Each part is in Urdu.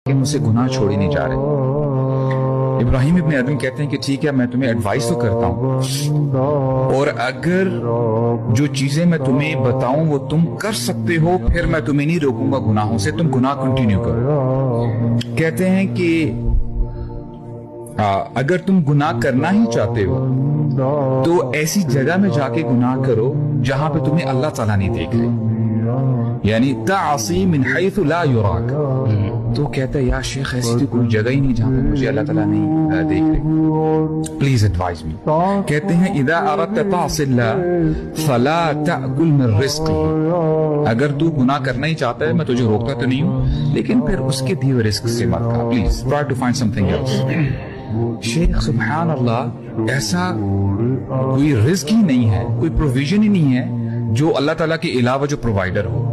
لیکن اسے گناہ چھوڑ ہی نہیں جا رہے۔ ابراہیم ابن ادم کہتے ہیں کہ ٹھیک ہے میں تمہیں ایڈوائس تو کرتا ہوں، اور اگر جو چیزیں میں تمہیں بتاؤں وہ تم کر سکتے ہو پھر میں تمہیں نہیں روکوں گا گناہوں سے، تم گناہ کنٹینیو کرو۔ کہتے ہیں کہ اگر تم گناہ کرنا ہی چاہتے ہو تو ایسی جگہ میں جا کے گناہ کرو جہاں پہ تمہیں اللہ تعالیٰ نہیں دیکھ رہے، یعنی تعصی من حیث لا یراک۔ تو کہتا ہے یا شیخ ایسی تو کوئی جگہ ہی نہیں جہاں پہ مجھے اللہ تعالیٰ نہیں دیکھ رہے، پلیز ایڈوائز می۔ کہتے ہیں اذا اردت تعصی اللہ فلا تأکل من رزقہ، اگر تو گناہ کرنا ہی چاہتا ہے میں تجھے روکتا تو نہیں ہوں لیکن پھر اس کے دیے ہوئے رزق سے مت کھا، please try to find something else. شیخ سبحان اللہ، ایسا کوئی رزق ہی نہیں ہے، کوئی پروویژن ہی نہیں ہے جو اللہ تعالیٰ کے علاوہ جو پرووائڈر ہو۔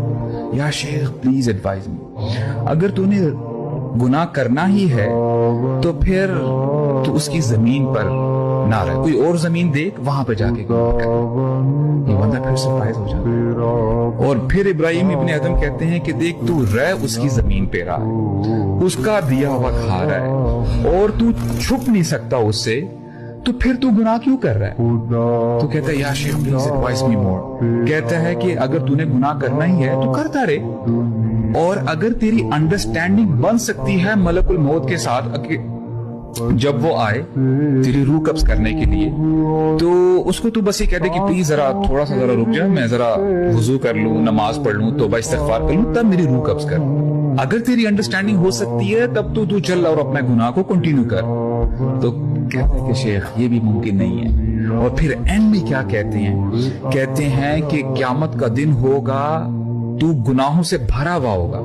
یا شیخ پلیز ایڈوائز می، اگر تو نے گناہ کرنا ہی ہے تو پھر تو اس کی زمین پر نہ رہ، کوئی اور زمین دیکھ وہاں پہ جا کے گناہ کر۔ یہ بندہ پھر سرپرائز ہو جاتا ہے۔ اور پھر ابراہیم ابن ادم کہتے ہیں کہ دیکھ تو رہ اس کی زمین پہ رہا ہے، اس کا دیا ہوا کھا رہا ہے اور تو چھپ نہیں سکتا اس سے، تو پھر تو گناہ کیوں کر رہا ہے؟ تو کہتا ہے یا شیخ پلیز ایڈوائز می مور، کہتا ہے کہ اگر تو نے گناہ کرنا ہی ہے تو کرتا رہے، اور اگر تیری انڈرسٹینڈنگ بن سکتی ہے ملک الموت کے ساتھ جب وہ آئے تیری روح قبض کرنے کے لیے، تو اس کو تو بس یہ کہتے کہ پلیز ذرا تھوڑا سا ذرا رک جا، میں ذرا وضو کر لوں، نماز پڑھ لوں، توبہ استغفار کر لوں، تب میری روح قبض کر۔ اگر تیری انڈرسٹینڈنگ ہو سکتی ہے تب تو چل اور اپنے گناہ کو کنٹینیو کر۔ تو کہتے ہیں کہ شیخ یہ بھی ممکن نہیں ہے۔ اور پھر اینڈ میں کیا کہتے ہیں؟ کہتے ہیں کہ قیامت کا دن ہوگا، تو گناہوں سے بھرا ہوا ہوگا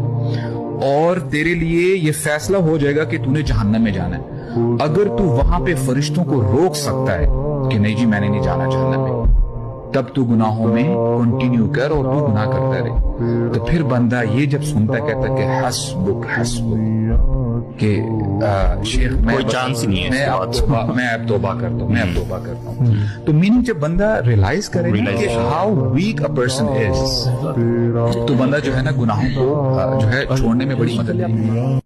اور تیرے لیے یہ فیصلہ ہو جائے گا کہ تو نے جہنم میں جانا ہے۔ اگر تو وہاں پہ فرشتوں کو روک سکتا ہے کہ نہیں جی میں نے نہیں جانا جہنم میں، تب تو گناہوں میں کنٹینیو کر اور تو گناہ کرتا رہے۔ تو پھر بندہ یہ جب سنتا کہتا کہ حسبک حسبک، کہ شیخ میں چانس نہیں ہے، میں اب توبہ کرتا ہوں، میں اب توبہ کرتا ہوں۔ تو میننگ جب بندہ ریلائز کرے کہ how weak a person is, تو بندہ جو ہے نا گناہوں کو جو ہے چھوڑنے میں بڑی مدد لے۔